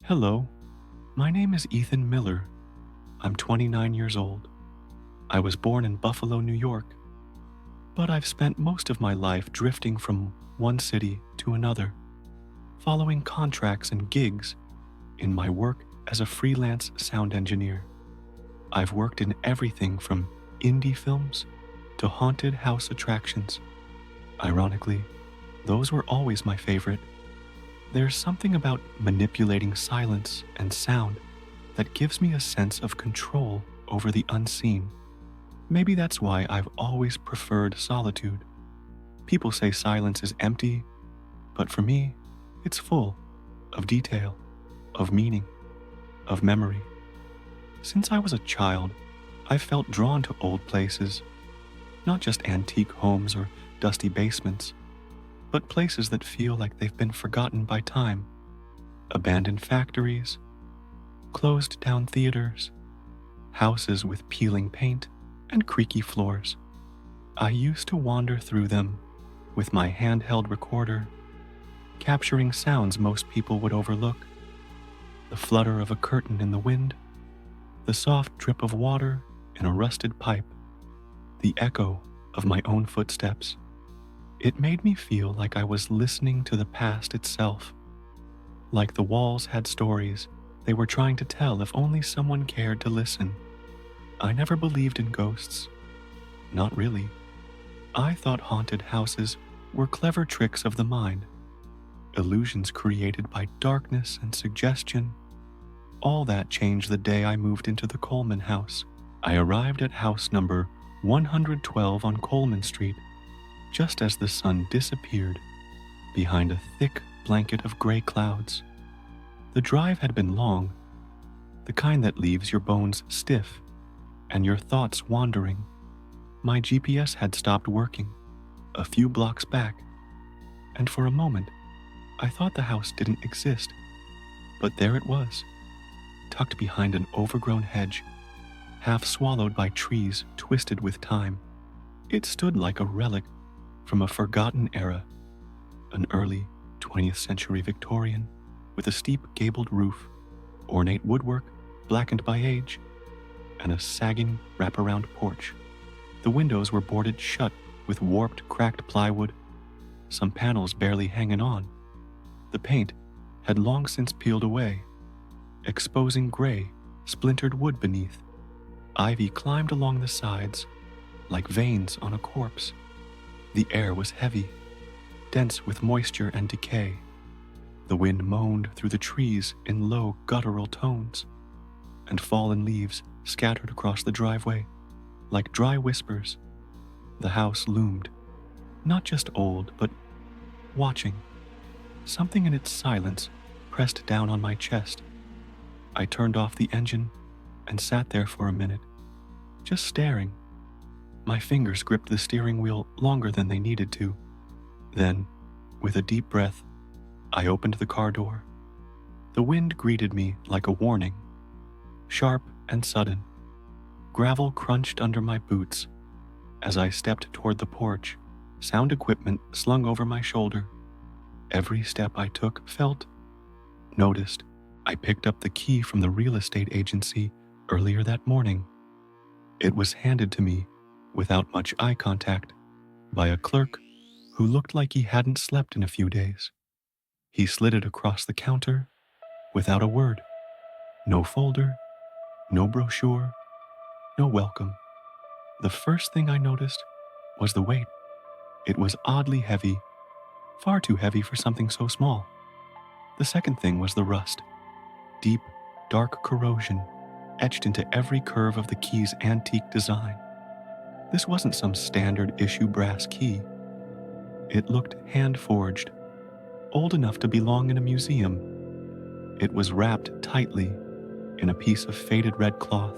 Hello, my name is Ethan Miller. I'm 29 years old. I was born in Buffalo, New York, but I've spent most of my life drifting from one city to another, following contracts and gigs in my work as a freelance sound engineer. I've worked in everything from indie films to haunted house attractions. Ironically, those were always my favorite. There's something about manipulating silence and sound that gives me a sense of control over the unseen. Maybe that's why I've always preferred solitude. People say silence is empty, but for me, it's full of detail, of meaning, of memory. Since I was a child, I've felt drawn to old places, not just antique homes or dusty basements, but places that feel like they've been forgotten by time. Abandoned factories, closed down theaters, houses with peeling paint and creaky floors. I used to wander through them with my handheld recorder, capturing sounds most people would overlook. The flutter of a curtain in the wind, the soft drip of water in a rusted pipe, the echo of my own footsteps. It made me feel like I was listening to the past itself, like the walls had stories they were trying to tell if only someone cared to listen. I never believed in ghosts. Not really. I thought haunted houses were clever tricks of the mind, illusions created by darkness and suggestion. All that changed the day I moved into the Coleman House. I arrived at house number 112 on Coleman Street just as the sun disappeared behind a thick blanket of gray clouds. The drive had been long, the kind that leaves your bones stiff and your thoughts wandering. My GPS had stopped working a few blocks back, and for a moment, I thought the house didn't exist. But there it was, tucked behind an overgrown hedge, half swallowed by trees twisted with time. It stood like a relic from a forgotten era, an early 20th century Victorian with a steep gabled roof, ornate woodwork blackened by age, and a sagging wraparound porch. The windows were boarded shut with warped, cracked plywood, some panels barely hanging on. The paint had long since peeled away, exposing gray, splintered wood beneath. Ivy climbed along the sides like veins on a corpse. The air was heavy, dense with moisture and decay. The wind moaned through the trees in low, guttural tones, and fallen leaves scattered across the driveway like dry whispers. The house loomed, not just old, but watching. Something in its silence pressed down on my chest. I turned off the engine and sat there for a minute, just staring. My fingers gripped the steering wheel longer than they needed to. Then, with a deep breath, I opened the car door. The wind greeted me like a warning, sharp and sudden. Gravel crunched under my boots as I stepped toward the porch, sound equipment slung over my shoulder. Every step I took felt, noticed. I picked up the key from the real estate agency earlier that morning. It was handed to me without much eye contact by a clerk who looked like he hadn't slept in a few days. He slid it across the counter without a word. No folder, no brochure, no welcome. The first thing I noticed was the weight. It was oddly heavy, far too heavy for something so small. The second thing was the rust. Deep, dark corrosion etched into every curve of the key's antique design. This wasn't some standard issue brass key. It looked hand-forged, old enough to belong in a museum. It was wrapped tightly in a piece of faded red cloth.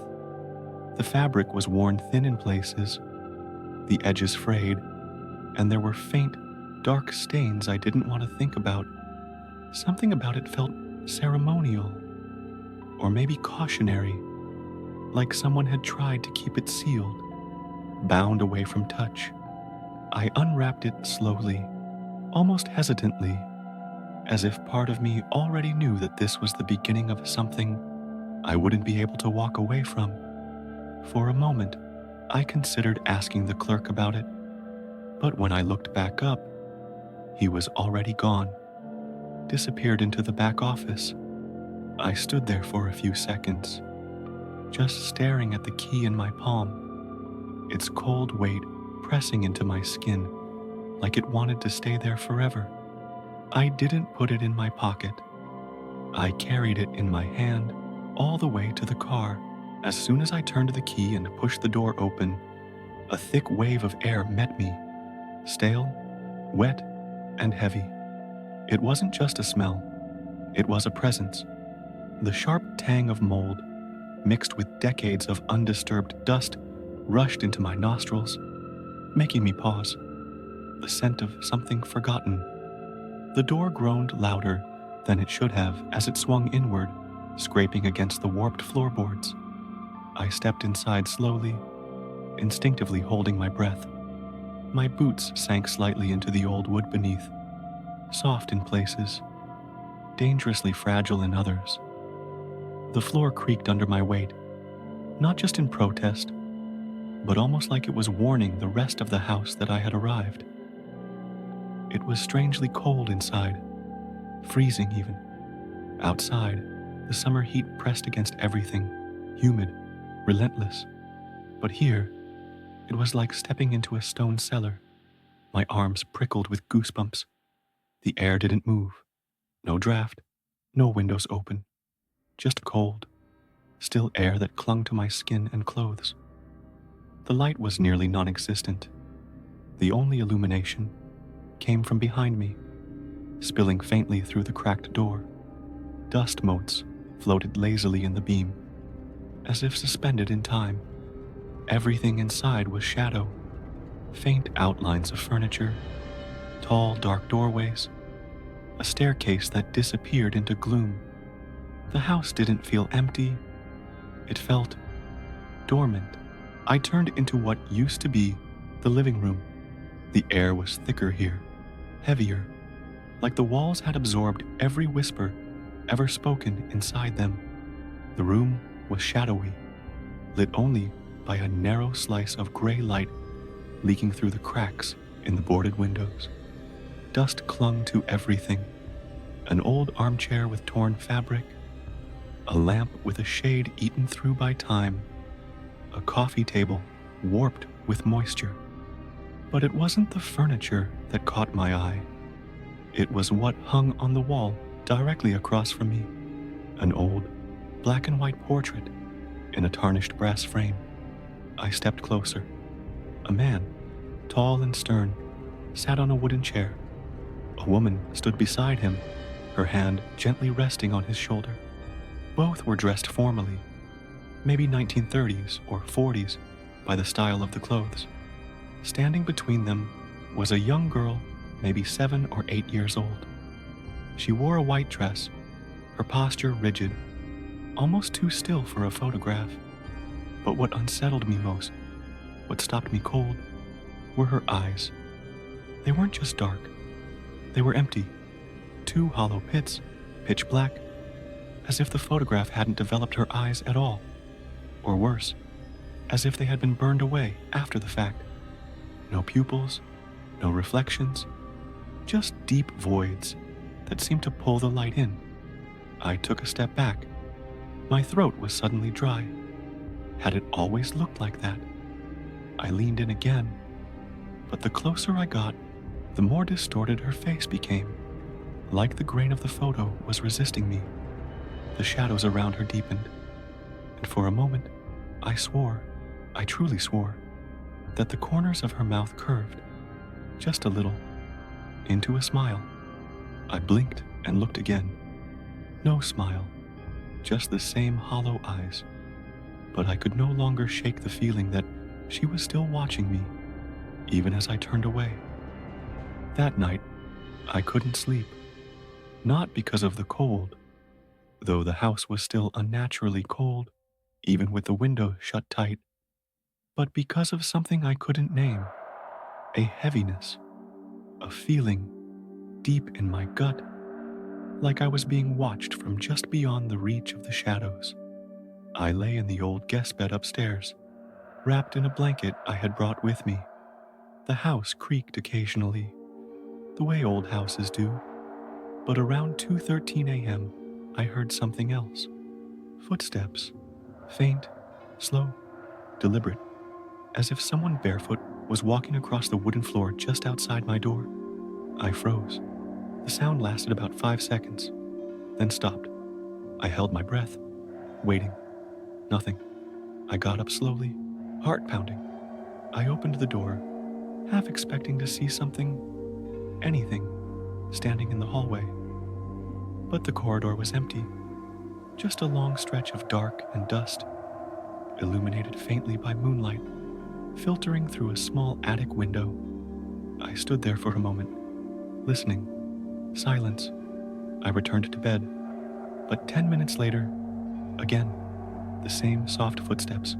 The fabric was worn thin in places, the edges frayed, and there were faint, dark stains I didn't want to think about. Something about it felt ceremonial, or maybe cautionary, like someone had tried to keep it sealed, bound away from touch. I unwrapped it slowly, almost hesitantly, as if part of me already knew that this was the beginning of something I wouldn't be able to walk away from. For a moment, I considered asking the clerk about it, but when I looked back up, he was already gone, disappeared into the back office. I stood there for a few seconds, just staring at the key in my palm, its cold weight pressing into my skin like it wanted to stay there forever. I didn't put it in my pocket. I carried it in my hand all the way to the car. As soon as I turned the key and pushed the door open, a thick wave of air met me, stale, wet, and heavy. It wasn't just a smell, it was a presence. The sharp tang of mold, mixed with decades of undisturbed dust, rushed into my nostrils, making me pause. The scent of something forgotten. The door groaned louder than it should have as it swung inward, scraping against the warped floorboards. I stepped inside slowly, instinctively holding my breath. My boots sank slightly into the old wood beneath, soft in places, dangerously fragile in others. The floor creaked under my weight, not just in protest, but almost like it was warning the rest of the house that I had arrived. It was strangely cold inside, freezing even. Outside, the summer heat pressed against everything, humid, relentless. But here, it was like stepping into a stone cellar. My arms prickled with goosebumps. The air didn't move. No draft, no windows open. Just cold, still air that clung to my skin and clothes. The light was nearly non-existent. The only illumination came from behind me, spilling faintly through the cracked door. Dust motes floated lazily in the beam, as if suspended in time. Everything inside was shadow, faint outlines of furniture, tall, dark doorways, a staircase that disappeared into gloom. The house didn't feel empty. It felt dormant. I turned into what used to be the living room. The air was thicker here, heavier, like the walls had absorbed every whisper ever spoken inside them. The room was shadowy, lit only by a narrow slice of gray light leaking through the cracks in the boarded windows. Dust clung to everything. An old armchair with torn fabric, a lamp with a shade eaten through by time, a coffee table warped with moisture. But it wasn't the furniture that caught my eye. It was what hung on the wall directly across from me, an old black and white portrait in a tarnished brass frame. I stepped closer. A man, tall and stern, sat on a wooden chair. A woman stood beside him, her hand gently resting on his shoulder. Both were dressed formally, maybe 1930s or 40s by the style of the clothes. Standing between them was a young girl, maybe 7 or 8 years old. She wore a white dress, her posture rigid, almost too still for a photograph. But what unsettled me most, what stopped me cold, were her eyes. They weren't just dark, they were empty. 2 hollow pits, pitch black, as if the photograph hadn't developed her eyes at all. Or worse, as if they had been burned away after the fact. No pupils, no reflections, just deep voids that seemed to pull the light in. I took a step back. My throat was suddenly dry. Had it always looked like that? I leaned in again, but the closer I got, the more distorted her face became, like the grain of the photo was resisting me. The shadows around her deepened, and for a moment, I truly swore, that the corners of her mouth curved, just a little, into a smile. I blinked and looked again. No smile, just the same hollow eyes. But I could no longer shake the feeling that she was still watching me, even as I turned away. That night, I couldn't sleep. Not because of the cold, though the house was still unnaturally cold, even with the window shut tight, but because of something I couldn't name. A heaviness, a feeling deep in my gut like I was being watched from just beyond the reach of the shadows. I lay in the old guest bed upstairs, wrapped in a blanket I had brought with me. The house creaked occasionally, the way old houses do, but around 2:13 a.m., I heard something else. Footsteps, faint, slow, deliberate, as if someone barefoot was walking across the wooden floor just outside my door. I froze. The sound lasted about 5 seconds, then stopped. I held my breath, waiting. Nothing. I got up slowly, heart pounding. I opened the door, half expecting to see anything, standing in the hallway. But the corridor was empty, just a long stretch of dark and dust, illuminated faintly by moonlight, filtering through a small attic window. I stood there for a moment, listening. Silence. I returned to bed, but 10 minutes later, again, the same soft footsteps.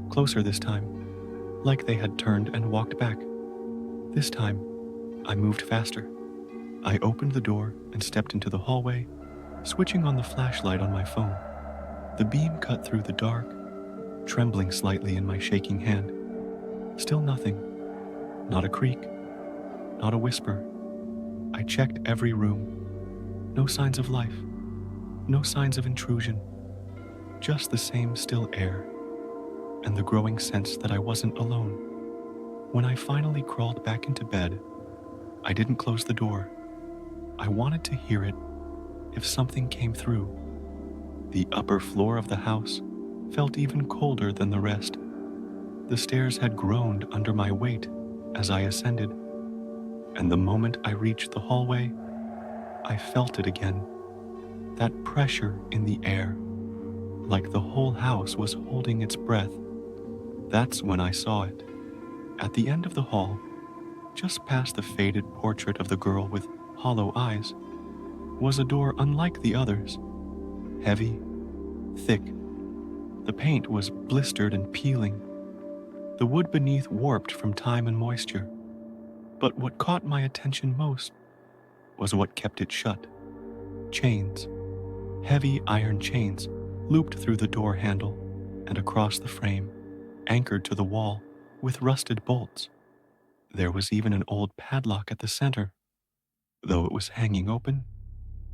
Closer this time, like they had turned and walked back. This time, I moved faster. I opened the door and stepped into the hallway, switching on the flashlight on my phone. The beam cut through the dark, trembling slightly in my shaking hand. Still nothing. Not a creak. Not a whisper. I checked every room. No signs of life. No signs of intrusion. Just the same still air, and the growing sense that I wasn't alone. When I finally crawled back into bed, I didn't close the door. I wanted to hear it if something came through. The upper floor of the house felt even colder than the rest. The stairs had groaned under my weight as I ascended, and the moment I reached the hallway, I felt it again. That pressure in the air, like the whole house was holding its breath. That's when I saw it. At the end of the hall, just past the faded portrait of the girl with hollow eyes, was a door unlike the others. Heavy, thick. The paint was blistered and peeling. The wood beneath warped from time and moisture. But what caught my attention most was what kept it shut. Chains. Heavy iron chains looped through the door handle and across the frame, anchored to the wall with rusted bolts. There was even an old padlock at the center, though it was hanging open,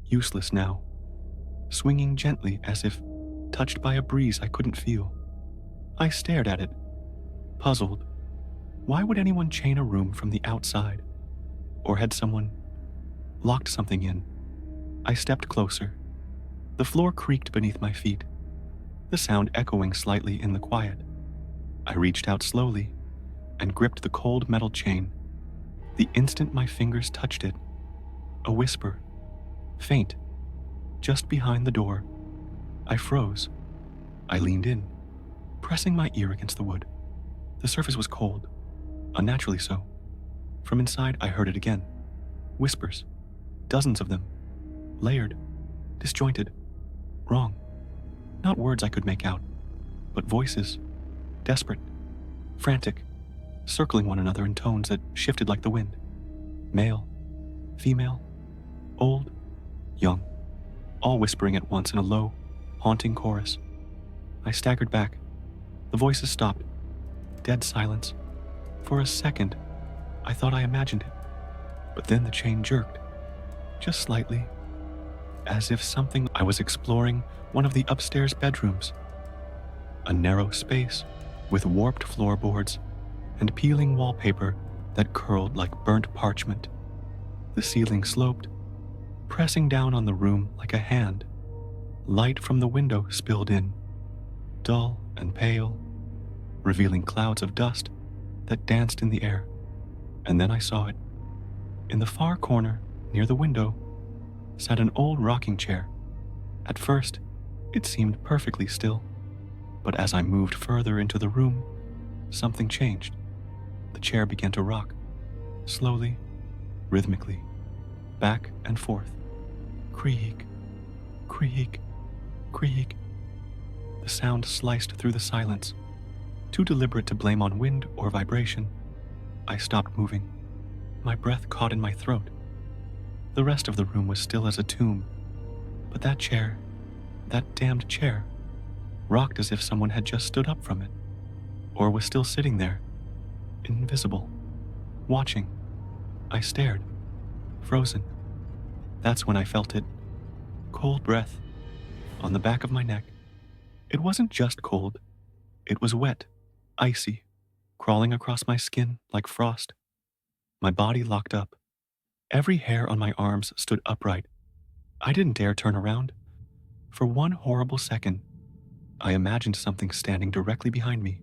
useless now, swinging gently as if touched by a breeze I couldn't feel. I stared at it, puzzled. Why would anyone chain a room from the outside? Or had someone locked something in? I stepped closer. The floor creaked beneath my feet, the sound echoing slightly in the quiet. I reached out slowly and gripped the cold metal chain. The instant my fingers touched it, a whisper, faint, just behind the door. I froze. I leaned in, pressing my ear against the wood. The surface was cold, unnaturally so. From inside, I heard it again. Whispers, dozens of them, layered, disjointed, wrong. Not words I could make out, but voices, desperate, frantic, circling one another in tones that shifted like the wind. Male, female, old, young, all whispering at once in a low, haunting chorus. I staggered back. The voices stopped. Dead silence. For a second, I thought I imagined it. But then the chain jerked, just slightly, as if something I was exploring one of the upstairs bedrooms. A narrow space with warped floorboards and peeling wallpaper that curled like burnt parchment. The ceiling sloped, pressing down on the room like a hand. Light from the window spilled in, dull and pale, revealing clouds of dust that danced in the air. And then I saw it. In the far corner, near the window, sat an old rocking chair. At first, it seemed perfectly still, but as I moved further into the room, something changed. The chair began to rock, slowly, rhythmically, back and forth. Creak, creak, creak. The sound sliced through the silence. Too deliberate to blame on wind or vibration, I stopped moving. My breath caught in my throat. The rest of the room was still as a tomb, But that chair, that damned chair, rocked as if someone had just stood up from it, or was still sitting there, invisible, watching. I stared, frozen. That's when I felt it. Cold breath on the back of my neck. It wasn't just cold, it was wet, icy, crawling across my skin like frost. My body locked up. Every hair on my arms stood upright. I didn't dare turn around. For one horrible second, I imagined something standing directly behind me,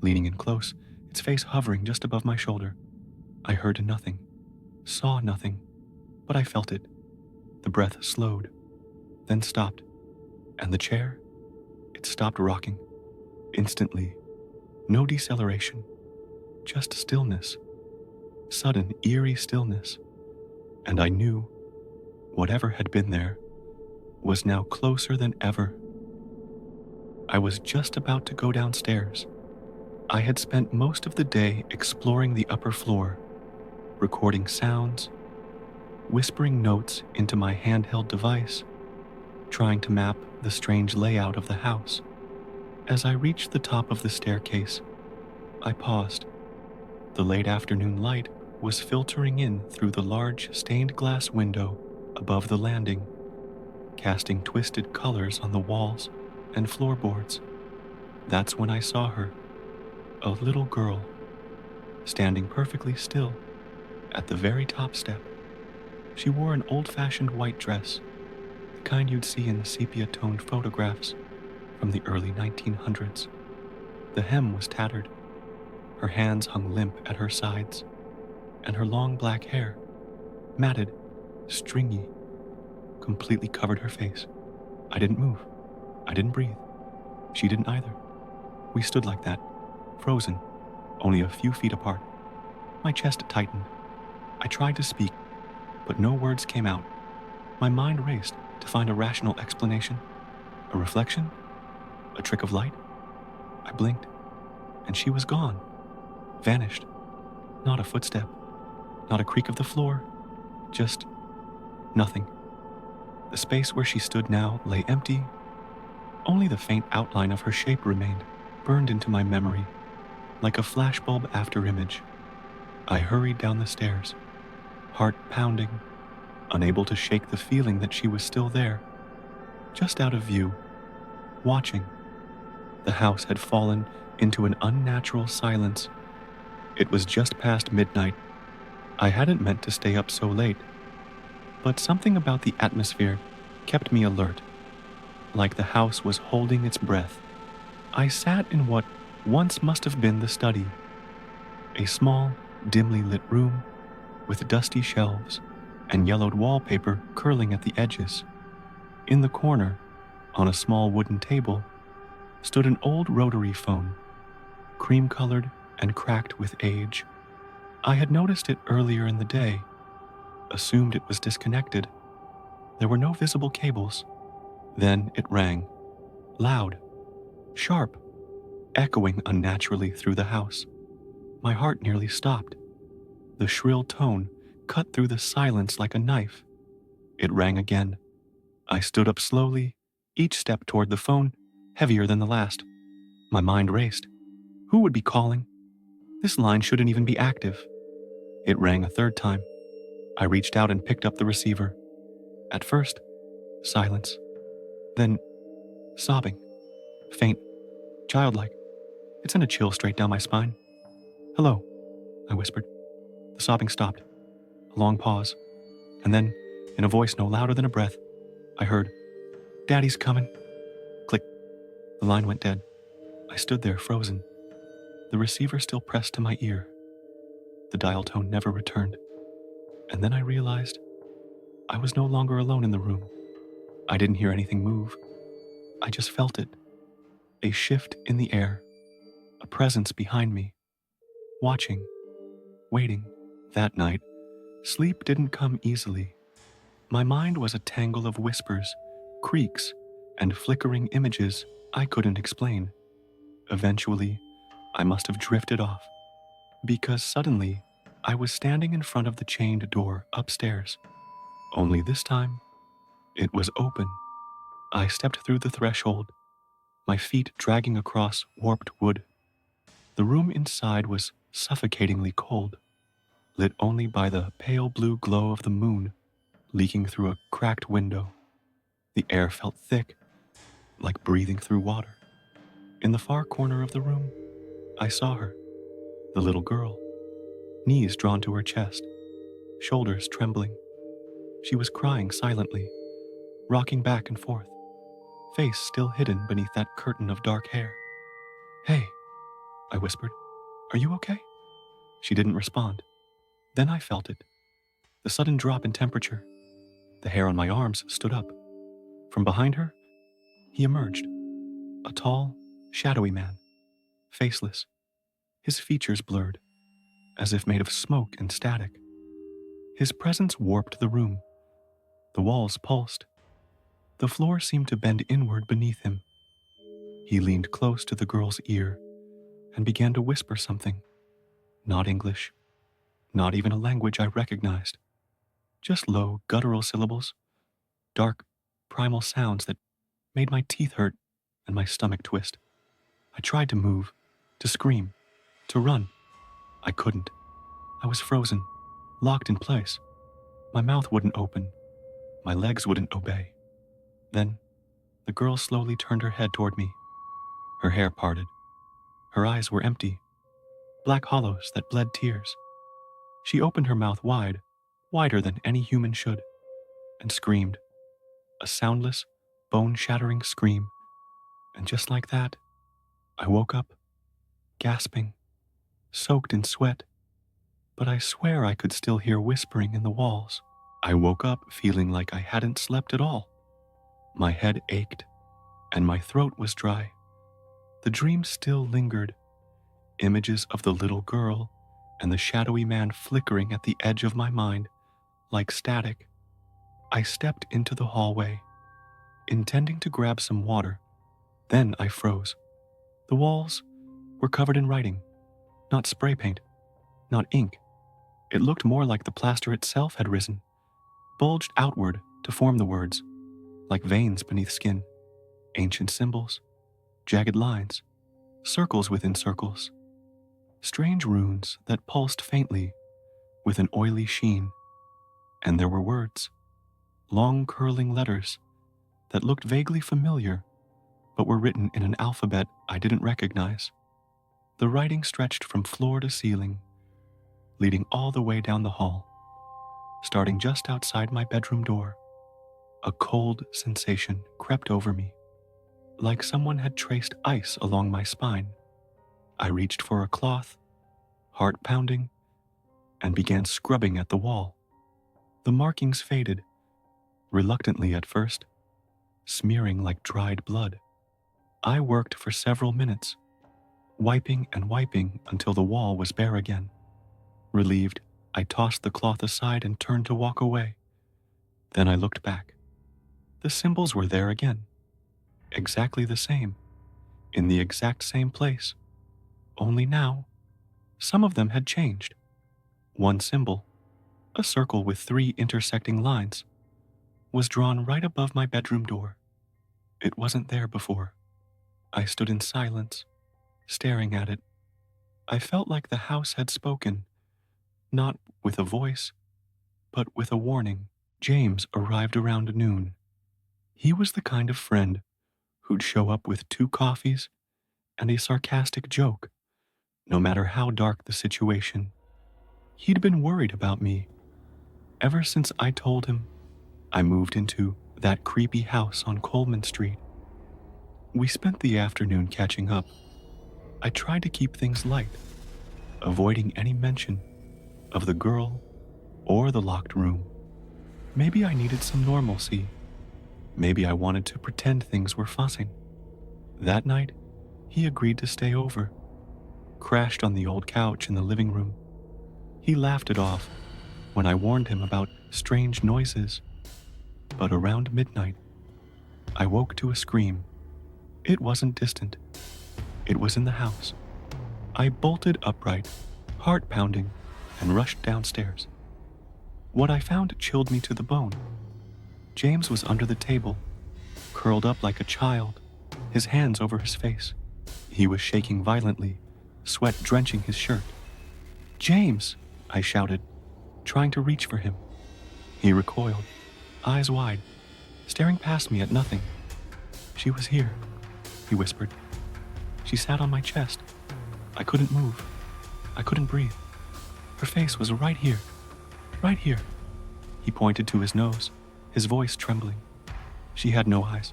leaning in close, its face hovering just above my shoulder. I heard nothing, saw nothing, but I felt it. The breath slowed, then stopped, and the chair, it stopped rocking. Instantly. No deceleration, just stillness. Sudden, eerie stillness. And I knew whatever had been there was now closer than ever. I was just about to go downstairs. I had spent most of the day exploring the upper floor, recording sounds, whispering notes into my handheld device, trying to map the strange layout of the house. As I reached the top of the staircase, I paused. The late afternoon light was filtering in through the large stained glass window above the landing, casting twisted colors on the walls and floorboards. That's when I saw her, a little girl, standing perfectly still at the very top step. She wore an old-fashioned white dress, the kind you'd see in sepia-toned photographs from the early 1900s. The hem was tattered. Her hands hung limp at her sides, and her long black hair, matted, stringy, completely covered her face. I didn't move. I didn't breathe. She didn't either. We stood like that, frozen, only a few feet apart. My chest tightened. I tried to speak, but no words came out. My mind raced to find a rational explanation, a reflection, a trick of light. I blinked, and she was gone, vanished. Not a footstep, not a creak of the floor, just nothing. The space where she stood now lay empty. Only the faint outline of her shape remained, burned into my memory, like a flashbulb after image. I hurried down the stairs, heart pounding, unable to shake the feeling that she was still there, just out of view, watching. The house had fallen into an unnatural silence. It was just past midnight. I hadn't meant to stay up so late, but something about the atmosphere kept me alert, like the house was holding its breath. I sat in what once must have been the study, a small, dimly lit room with dusty shelves and yellowed wallpaper curling at the edges. In the corner, on a small wooden table, stood an old rotary phone, cream-colored and cracked with age. I had noticed it earlier in the day, assumed it was disconnected. There were no visible cables. Then it rang, loud, sharp, echoing unnaturally through the house. My heart nearly stopped. The shrill tone cut through the silence like a knife. It rang again. I stood up slowly, each step toward the phone heavier than the last. My mind raced. Who would be calling? This line shouldn't even be active. It rang a third time. I reached out and picked up the receiver. At first, silence. Then, sobbing. Faint, childlike. It sent a chill straight down my spine. Hello, I whispered. The sobbing stopped. A long pause. And then, in a voice no louder than a breath, I heard, Daddy's coming. Click. The line went dead. I stood there frozen. The receiver still pressed to my ear. The dial tone never returned. And then I realized I was no longer alone in the room. I didn't hear anything move. I just felt it. A shift in the air. A presence behind me. Watching. Waiting. That night, sleep didn't come easily. My mind was a tangle of whispers, creaks, and flickering images I couldn't explain. Eventually, I must have drifted off, because suddenly, I was standing in front of the chained door upstairs. Only this time, It was open. I stepped through the threshold, my feet dragging across warped wood. The room inside was suffocatingly cold, lit only by the pale blue glow of the moon leaking through a cracked window. The air felt thick, like breathing through water. In the far corner of the room, I saw her, the little girl, knees drawn to her chest, shoulders trembling. She was crying silently, rocking back and forth, face still hidden beneath that curtain of dark hair. "Hey," I whispered, "are you okay?" She didn't respond. Then I felt it, the sudden drop in temperature. The hair on my arms stood up. From behind her, he emerged, a tall, shadowy man, faceless, his features blurred, as if made of smoke and static. His presence warped the room. The walls pulsed. The floor seemed to bend inward beneath him. He leaned close to the girl's ear and began to whisper something. Not English, not even a language I recognized. Just low, guttural syllables, dark, primal sounds that made my teeth hurt and my stomach twist. I tried to move, to scream, to run. I couldn't. I was frozen, locked in place. My mouth wouldn't open. My legs wouldn't obey. Then, the girl slowly turned her head toward me. Her hair parted. Her eyes were empty, black hollows that bled tears. She opened her mouth wide, wider than any human should, and screamed. A soundless, bone-shattering scream. And just like that, I woke up, gasping, soaked in sweat. But I swear I could still hear whispering in the walls. I woke up feeling like I hadn't slept at all. My head ached, and my throat was dry. The dream still lingered, images of the little girl and the shadowy man flickering at the edge of my mind like static. I stepped into the hallway, intending to grab some water. Then I froze. The walls were covered in writing, not spray paint, not ink. It looked more like the plaster itself had risen, bulged outward to form the words, like veins beneath skin, ancient symbols, jagged lines, circles within circles, strange runes that pulsed faintly with an oily sheen. And there were words, long curling letters that looked vaguely familiar, but were written in an alphabet I didn't recognize. The writing stretched from floor to ceiling, leading all the way down the hall, starting just outside my bedroom door. A cold sensation crept over me, like someone had traced ice along my spine. I reached for a cloth, heart pounding, and began scrubbing at the wall. The markings faded, reluctantly at first, smearing like dried blood. I worked for several minutes, wiping and wiping until the wall was bare again. Relieved, I tossed the cloth aside and turned to walk away. Then I looked back. The symbols were there again, exactly the same, in the exact same place. Only now, some of them had changed. One symbol, a circle with 3 intersecting lines, was drawn right above my bedroom door. It wasn't there before. I stood in silence, staring at it. I felt like the house had spoken, not with a voice, but with a warning. James arrived around noon. He was the kind of friend who'd show up with 2 coffees and a sarcastic joke, no matter how dark the situation. He'd been worried about me ever since I told him I moved into that creepy house on Coleman Street. We spent the afternoon catching up. I tried to keep things light, avoiding any mention of the girl or the locked room. Maybe I needed some normalcy. Maybe I wanted to pretend things were fussing. That night, he agreed to stay over, crashed on the old couch in the living room. He laughed it off when I warned him about strange noises. But around midnight, I woke to a scream. It wasn't distant. It was in the house. I bolted upright, heart pounding, and rushed downstairs. What I found chilled me to the bone. James was under the table, curled up like a child, his hands over his face. He was shaking violently, sweat drenching his shirt. "James!" I shouted, trying to reach for him. He recoiled, eyes wide, staring past me at nothing. "She was here," he whispered. "She sat on my chest. I couldn't move. I couldn't breathe. Her face was right here. Right here." He pointed to his nose, his voice trembling. "She had no eyes.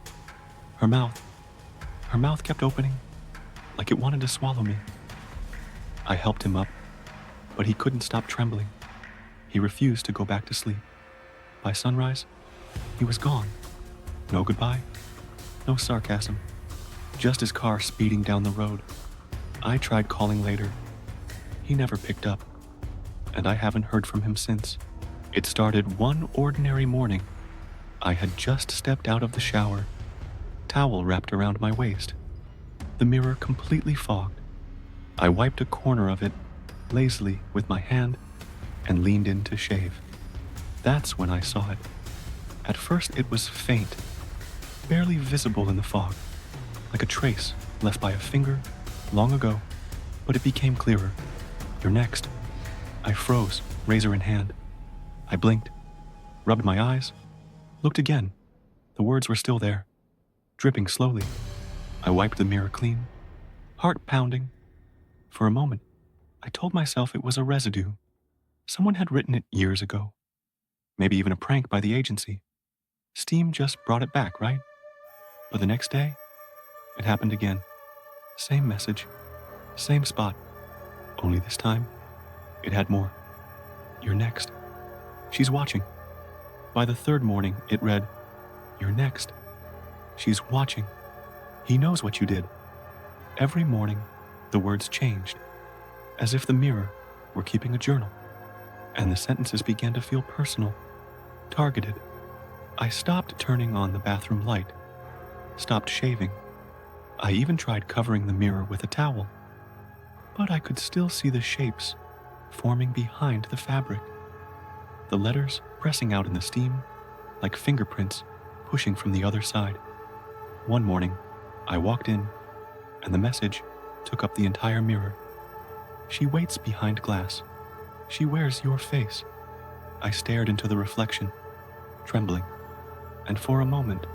Her mouth kept opening, like it wanted to swallow me." I helped him up, but he couldn't stop trembling. He refused to go back to sleep. By sunrise, he was gone. No goodbye, no sarcasm, just his car speeding down the road. I tried calling later. He never picked up, and I haven't heard from him since. It started one ordinary morning. I had just stepped out of the shower, towel wrapped around my waist, the mirror completely fogged. I wiped a corner of it lazily with my hand and leaned in to shave. That's when I saw it. At first it was faint, barely visible in the fog, like a trace left by a finger long ago, but it became clearer. "You're next." I froze, razor in hand. I blinked, rubbed my eyes, looked again. The words were still there, dripping slowly. I wiped the mirror clean, heart pounding. For a moment, I told myself it was a residue. Someone had written it years ago. Maybe even a prank by the agency. Steam just brought it back, right? But the next day, it happened again. Same message, same spot. Only this time, it had more. "You're next. She's watching." By the third morning, it read, "You're next. She's watching. He knows what you did." Every morning, the words changed, as if the mirror were keeping a journal, and the sentences began to feel personal, targeted. I stopped turning on the bathroom light, stopped shaving. I even tried covering the mirror with a towel, but I could still see the shapes forming behind the fabric, the letters pressing out in the steam like fingerprints pushing from the other side. One morning, I walked in, and the message took up the entire mirror. "She waits behind glass. She wears your face." I stared into the reflection, trembling, and for a moment,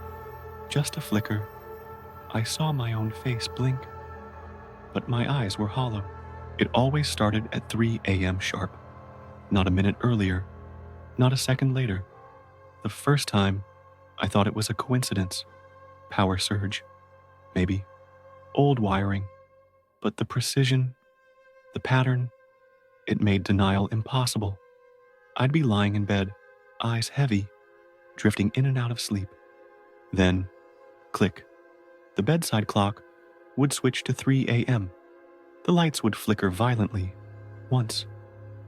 just a flicker, I saw my own face blink. But my eyes were hollow. It always started at 3 a.m. sharp. Not a minute earlier, not a second later. The first time, I thought it was a coincidence. Power surge, maybe. Old wiring. But the precision, the pattern, it made denial impossible. I'd be lying in bed, eyes heavy, drifting in and out of sleep. Then, click. The bedside clock would switch to 3 a.m. The lights would flicker violently, once,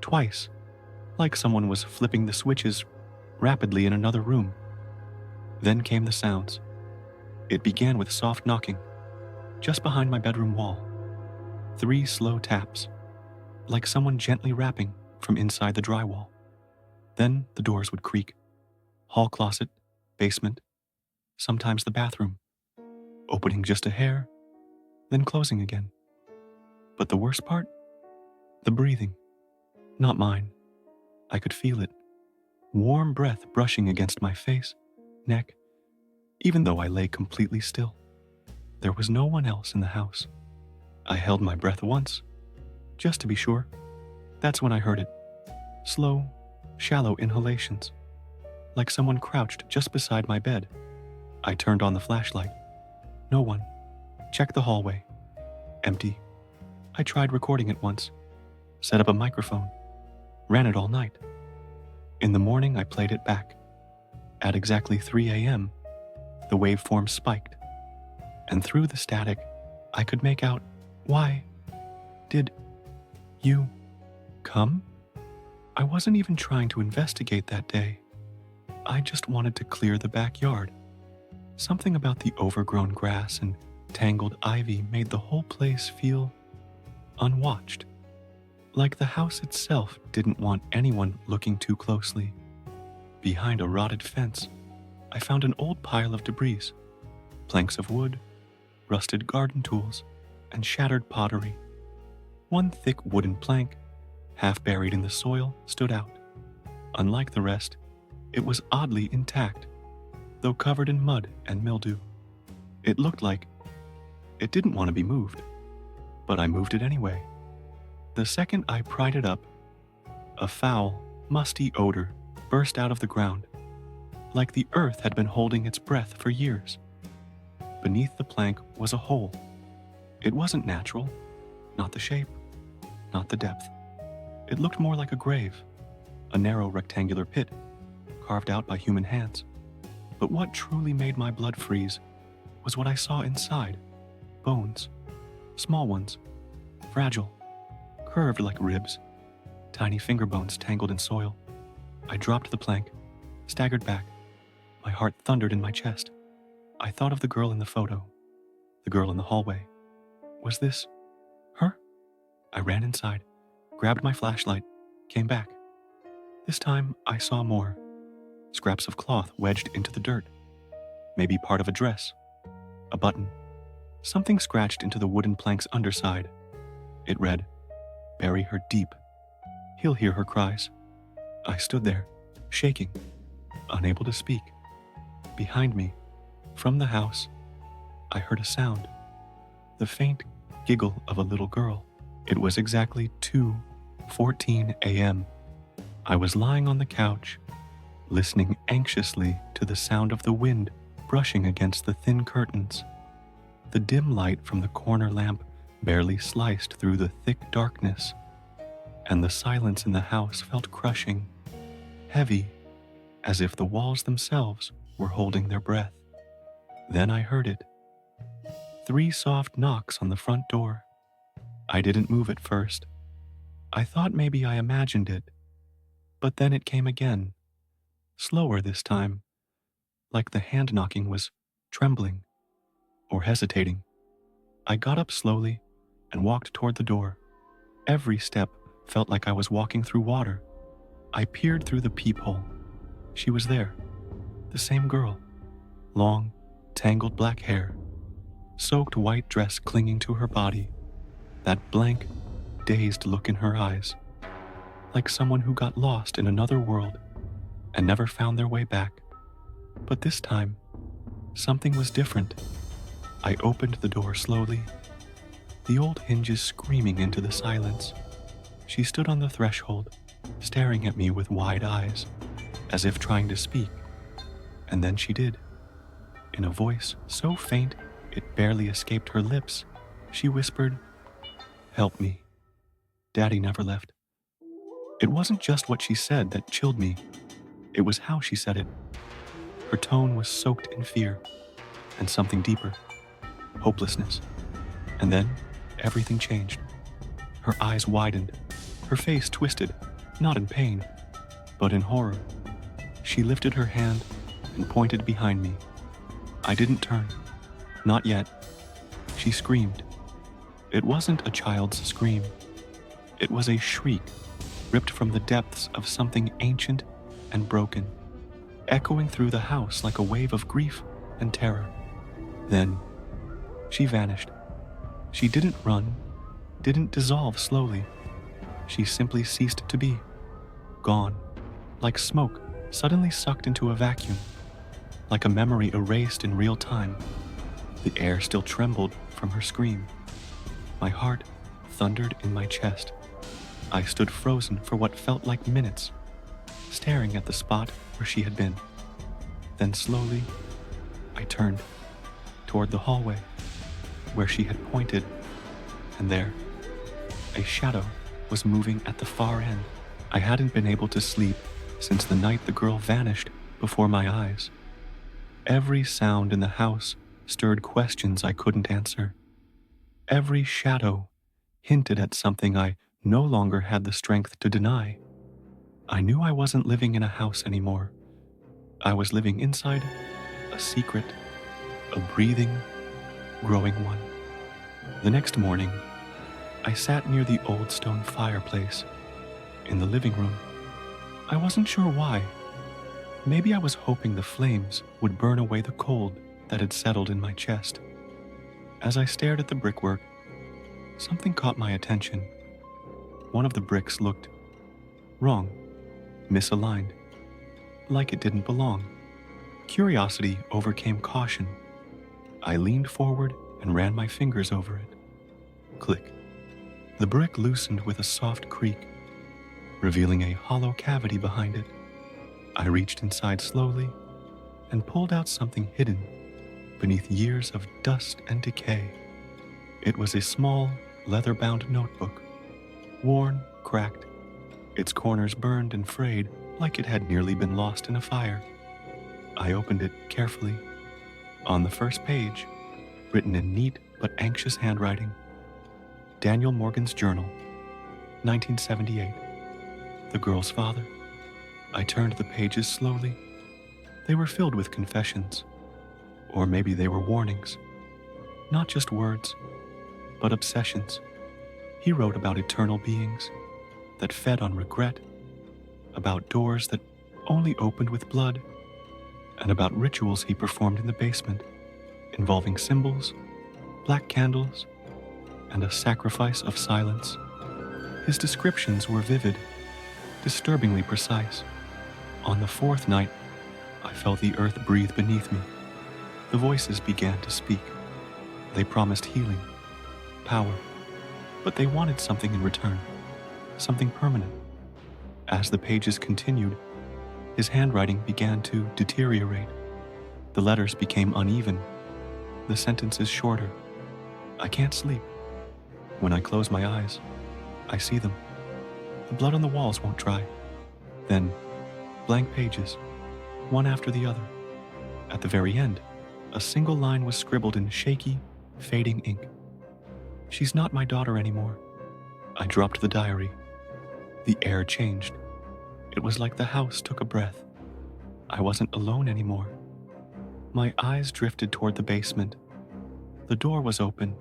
twice, like someone was flipping the switches rapidly in another room. Then came the sounds. It began with soft knocking, just behind my bedroom wall. 3 slow taps, like someone gently rapping from inside the drywall. Then the doors would creak. Hall closet, basement, sometimes the bathroom, opening just a hair, then closing again. But the worst part? The breathing. Not mine. I could feel it. Warm breath brushing against my face, neck, even though I lay completely still. There was no one else in the house. I held my breath once, just to be sure. That's when I heard it. Slow, shallow inhalations, like someone crouched just beside my bed. I turned on the flashlight. No one. Checked the hallway. Empty. I tried recording it once. Set up a microphone. Ran it all night. In the morning, I played it back. At exactly 3 a.m., the waveform spiked. And through the static, I could make out, "Why did you come?" I wasn't even trying to investigate that day. I just wanted to clear the backyard. Something about the overgrown grass and tangled ivy made the whole place feel unwatched. Like the house itself didn't want anyone looking too closely. Behind a rotted fence, I found an old pile of debris, planks of wood, rusted garden tools, and shattered pottery. One thick wooden plank, half buried in the soil, stood out. Unlike the rest, it was oddly intact, though covered in mud and mildew. It looked like it didn't want to be moved, but I moved it anyway. The second I pried it up, a foul, musty odor burst out of the ground, like the earth had been holding its breath for years. Beneath the plank was a hole. It wasn't natural, not the shape, not the depth. It looked more like a grave, a narrow rectangular pit, carved out by human hands. But what truly made my blood freeze was what I saw inside. Bones, small ones, fragile, curved like ribs, tiny finger bones tangled in soil. I dropped the plank, staggered back. My heart thundered in my chest. I thought of the girl in the photo, the girl in the hallway. Was this her? I ran inside, grabbed my flashlight, came back. This time I saw more. Scraps of cloth wedged into the dirt. Maybe part of a dress. A button. Something scratched into the wooden plank's underside. It read, "Bury her deep. He'll hear her cries." I stood there, shaking, unable to speak. Behind me, from the house, I heard a sound. The faint giggle of a little girl. It was exactly 2:14 a.m. I was lying on the couch, listening anxiously to the sound of the wind brushing against the thin curtains. The dim light from the corner lamp barely sliced through the thick darkness, and the silence in the house felt crushing, heavy, as if the walls themselves were holding their breath. Then I heard it. 3 soft knocks on the front door. I didn't move at first. I thought maybe I imagined it, but then it came again, slower this time, like the hand knocking was trembling or hesitating. I got up slowly and walked toward the door. Every step felt like I was walking through water. I peered through the peephole. She was there, the same girl, long, tangled black hair, soaked white dress clinging to her body, that blank, dazed look in her eyes, like someone who got lost in another world and never found their way back. But this time, something was different. I opened the door slowly, the old hinges screaming into the silence. She stood on the threshold, staring at me with wide eyes, as if trying to speak. And then she did. In a voice so faint it barely escaped her lips, she whispered, "Help me. Daddy never left." It wasn't just what she said that chilled me. It was how she said it. Her tone was soaked in fear and something deeper, hopelessness. And then everything changed. Her eyes widened, her face twisted, not in pain, but in horror. She lifted her hand and pointed behind me. I didn't turn. Not yet. She screamed. It wasn't a child's scream. It was a shriek ripped from the depths of something ancient and broken, echoing through the house like a wave of grief and terror. Then she vanished. She didn't run, didn't dissolve slowly. She simply ceased to be. Gone, like smoke suddenly sucked into a vacuum, like a memory erased in real time. The air still trembled from her scream. My heart thundered in my chest. I stood frozen for what felt like minutes, staring at the spot where she had been. Then slowly, I turned toward the hallway where she had pointed, and there, a shadow was moving at the far end. I hadn't been able to sleep since the night the girl vanished before my eyes. Every sound in the house stirred questions I couldn't answer. Every shadow hinted at something I no longer had the strength to deny. I knew I wasn't living in a house anymore. I was living inside a secret, a breathing, growing one. The next morning, I sat near the old stone fireplace in the living room. I wasn't sure why. Maybe I was hoping the flames would burn away the cold that had settled in my chest. As I stared at the brickwork, something caught my attention. One of the bricks looked wrong, misaligned, like it didn't belong. Curiosity overcame caution. I leaned forward and ran my fingers over it. Click. The brick loosened with a soft creak, revealing a hollow cavity behind it. I reached inside slowly and pulled out something hidden beneath years of dust and decay. It was a small, leather-bound notebook, worn, cracked, its corners burned and frayed like it had nearly been lost in a fire. I opened it carefully. On the first page, written in neat but anxious handwriting, Daniel Morgan's journal, 1978. The girl's father. I turned the pages slowly. They were filled with confessions. Or maybe they were warnings. Not just words, but obsessions. He wrote about eternal beings that fed on regret, about doors that only opened with blood, and about rituals he performed in the basement, involving symbols, black candles, and a sacrifice of silence. His descriptions were vivid, disturbingly precise. On the fourth night, I felt the earth breathe beneath me. The voices began to speak. They promised healing, power, but they wanted something in return, something permanent. As the pages continued, his handwriting began to deteriorate. The letters became uneven, the sentences shorter. I can't sleep. When I close my eyes, I see them. The blood on the walls won't dry. Then, blank pages, one after the other. At the very end, a single line was scribbled in shaky, fading ink. She's not my daughter anymore. I dropped the diary. The air changed. It was like the house took a breath. I wasn't alone anymore. My eyes drifted toward the basement. The door was open.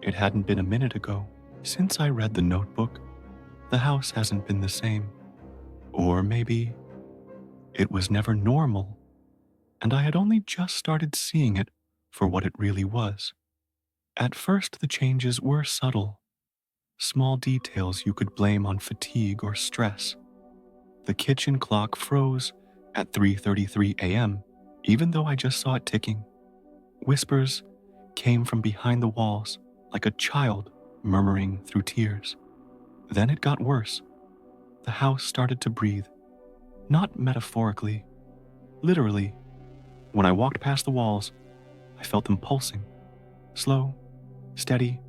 It hadn't been a minute ago. Since I read the notebook, the house hasn't been the same. Or maybe it was never normal, and I had only just started seeing it for what it really was. At first, the changes were subtle, small details you could blame on fatigue or stress. The kitchen clock froze at 3:33 a.m., even though I just saw it ticking. Whispers came from behind the walls, like a child murmuring through tears. Then it got worse. The house started to breathe, not metaphorically, literally. When I walked past the walls, I felt them pulsing, slow, steady,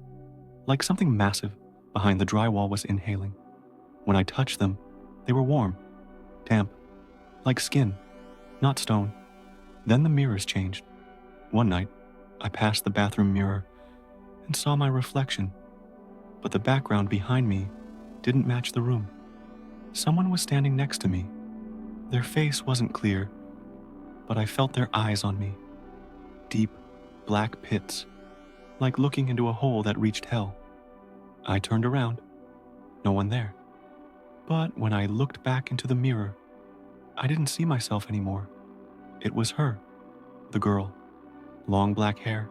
like something massive behind the drywall was inhaling. When I touched them, they were warm, damp, like skin, not stone. Then the mirrors changed. One night, I passed the bathroom mirror and saw my reflection, but the background behind me didn't match the room. Someone was standing next to me. Their face wasn't clear, but I felt their eyes on me. Deep, black pits, like looking into a hole that reached hell. I turned around. No one there. But when I looked back into the mirror, I didn't see myself anymore. It was her, the girl. Long black hair,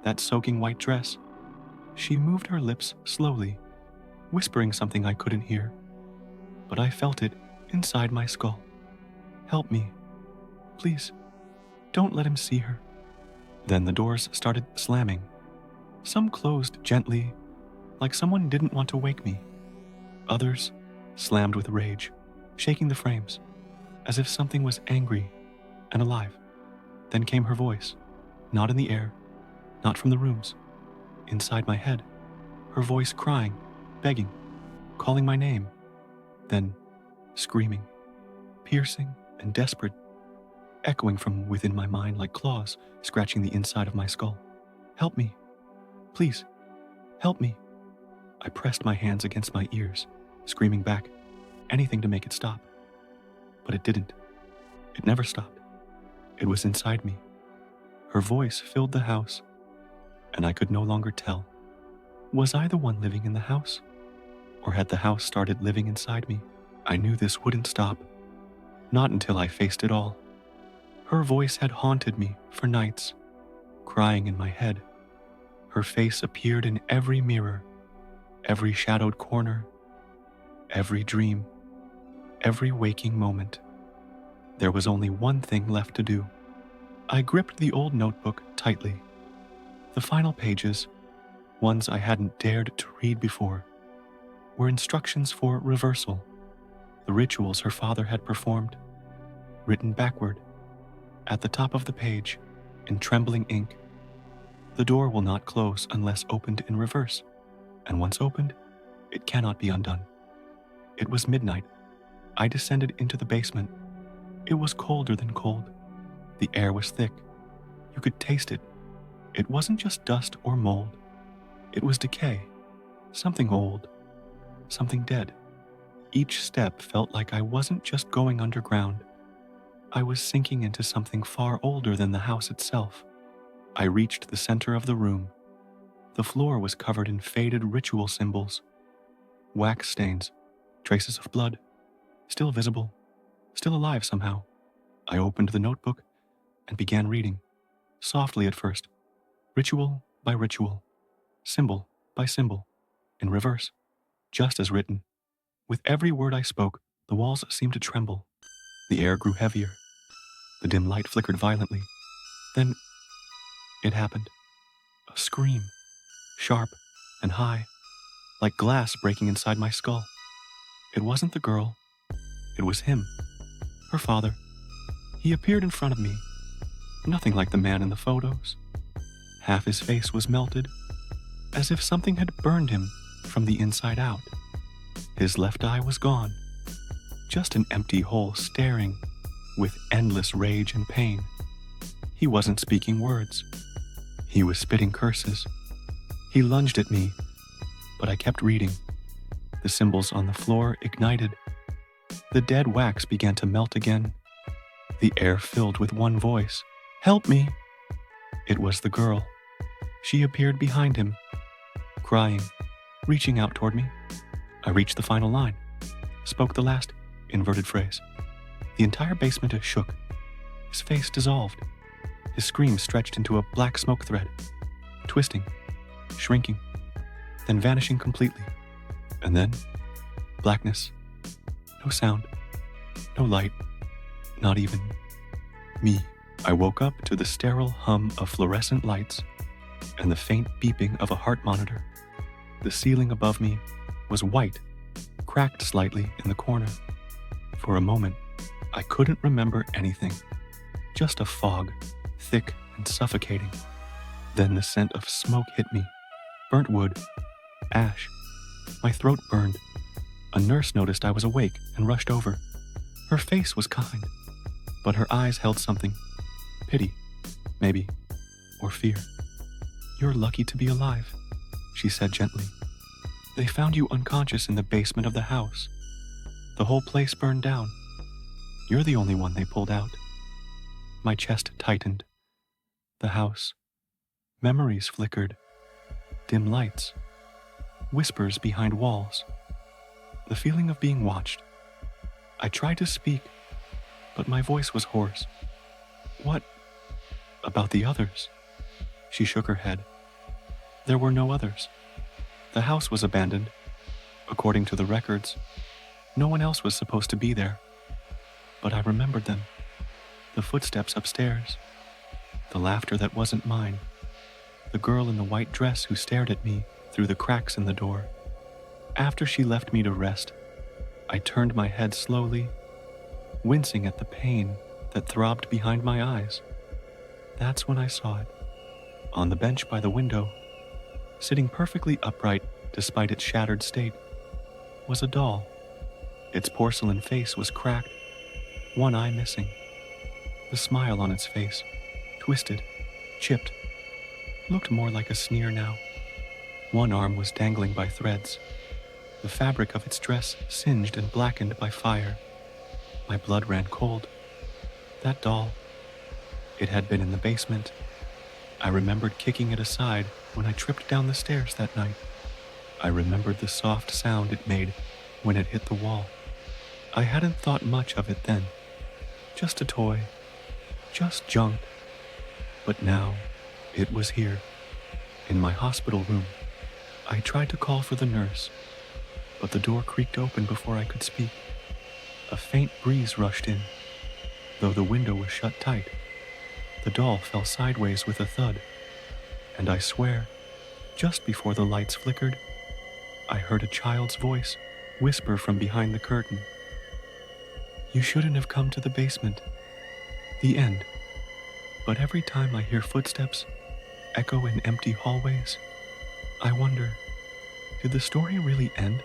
that soaking white dress. She moved her lips slowly, whispering something I couldn't hear. But I felt it inside my skull. Help me. Please, don't let him see her. Then the doors started slamming. Some closed gently, like someone didn't want to wake me. Others slammed with rage, shaking the frames, as if something was angry and alive. Then came her voice, not in the air, not from the rooms, inside my head. Her voice crying, begging, calling my name, then screaming, piercing and desperate, echoing from within my mind like claws scratching the inside of my skull. Help me. Please, help me. I pressed my hands against my ears, screaming back, anything to make it stop. But it didn't. It never stopped. It was inside me. Her voice filled the house, and I could no longer tell. Was I the one living in the house? Or had the house started living inside me? I knew this wouldn't stop. Not until I faced it all. Her voice had haunted me for nights, crying in my head. Her face appeared in every mirror, every shadowed corner, every dream, every waking moment. There was only one thing left to do. I gripped the old notebook tightly. The final pages, ones I hadn't dared to read before, were instructions for reversal, the rituals her father had performed, written backward. At the top of the page, in trembling ink, the door will not close unless opened in reverse, and once opened, it cannot be undone. It was midnight. I descended into the basement. It was colder than cold. The air was thick. You could taste it. It wasn't just dust or mold. It was decay, something old, something dead. Each step felt like I wasn't just going underground. I was sinking into something far older than the house itself. I reached the center of the room. The floor was covered in faded ritual symbols, wax stains, traces of blood, still visible, still alive somehow. I opened the notebook and began reading, softly at first, ritual by ritual, symbol by symbol, in reverse, just as written. With every word I spoke, the walls seemed to tremble. The air grew heavier. The dim light flickered violently. Then it happened. A scream, sharp and high, like glass breaking inside my skull. It wasn't the girl. It was him, her father. He appeared in front of me, nothing like the man in the photos. Half his face was melted, as if something had burned him from the inside out. His left eye was gone, just an empty hole staring with endless rage and pain. He wasn't speaking words. He was spitting curses. He lunged at me, but I kept reading. The symbols on the floor ignited. The dead wax began to melt again. The air filled with one voice. "Help me!" It was the girl. She appeared behind him, crying, reaching out toward me. I reached the final line, spoke the last inverted phrase. The entire basement shook. His face dissolved. His scream stretched into a black smoke thread, twisting, shrinking, then vanishing completely. And then, blackness. No sound, no light, not even me. I woke up to the sterile hum of fluorescent lights and the faint beeping of a heart monitor. The ceiling above me was white, cracked slightly in the corner. For a moment, I couldn't remember anything. Just a fog, thick and suffocating. Then the scent of smoke hit me. Burnt wood, ash. My throat burned. A nurse noticed I was awake and rushed over. Her face was kind, but her eyes held something. Pity, maybe, or fear. "You're lucky to be alive," she said gently. "They found you unconscious in the basement of the house. The whole place burned down. You're the only one they pulled out." My chest tightened. The house. Memories flickered. Dim lights. Whispers behind walls. The feeling of being watched. I tried to speak, but my voice was hoarse. "What about the others?" She shook her head. There were no others. The house was abandoned. According to the records, no one else was supposed to be there. But I remembered them. The footsteps upstairs. The laughter that wasn't mine. The girl in the white dress who stared at me through the cracks in the door. After she left me to rest, I turned my head slowly, wincing at the pain that throbbed behind my eyes. That's when I saw it. On the bench by the window, sitting perfectly upright despite its shattered state, was a doll. Its porcelain face was cracked, one eye missing. The smile on its face, twisted, chipped, looked more like a sneer now. One arm was dangling by threads, the fabric of its dress singed and blackened by fire. My blood ran cold. That doll, it had been in the basement. I remembered kicking it aside when I tripped down the stairs that night. I remembered the soft sound it made when it hit the wall. I hadn't thought much of it then, just a toy, just junk. But now, it was here, in my hospital room. I tried to call for the nurse, but the door creaked open before I could speak. A faint breeze rushed in, though the window was shut tight. The doll fell sideways with a thud, and I swear, just before the lights flickered, I heard a child's voice whisper from behind the curtain. "You shouldn't have come to the basement." The end. But every time I hear footsteps echo in empty hallways, I wonder, did the story really end?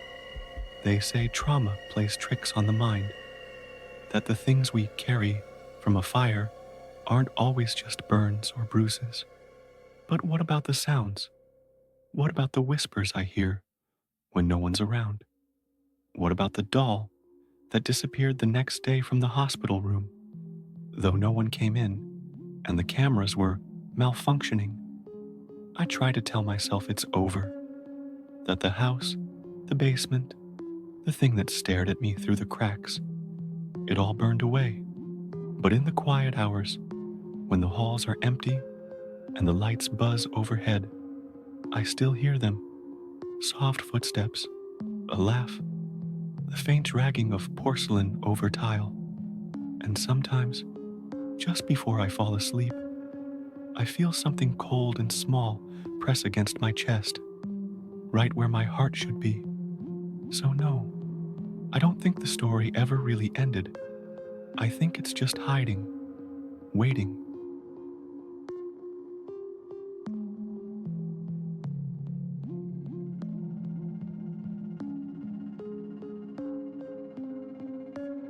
They say trauma plays tricks on the mind, that the things we carry from a fire aren't always just burns or bruises. But what about the sounds? What about the whispers I hear when no one's around? What about the doll that disappeared the next day from the hospital room, though no one came in and the cameras were malfunctioning? I try to tell myself it's over, that the house, the basement, the thing that stared at me through the cracks, it all burned away. But in the quiet hours, when the halls are empty and the lights buzz overhead, I still hear them. Soft footsteps, a laugh, the faint dragging of porcelain over tile. And sometimes, just before I fall asleep, I feel something cold and small press against my chest, right where my heart should be. So no, I don't think the story ever really ended. I think it's just hiding, waiting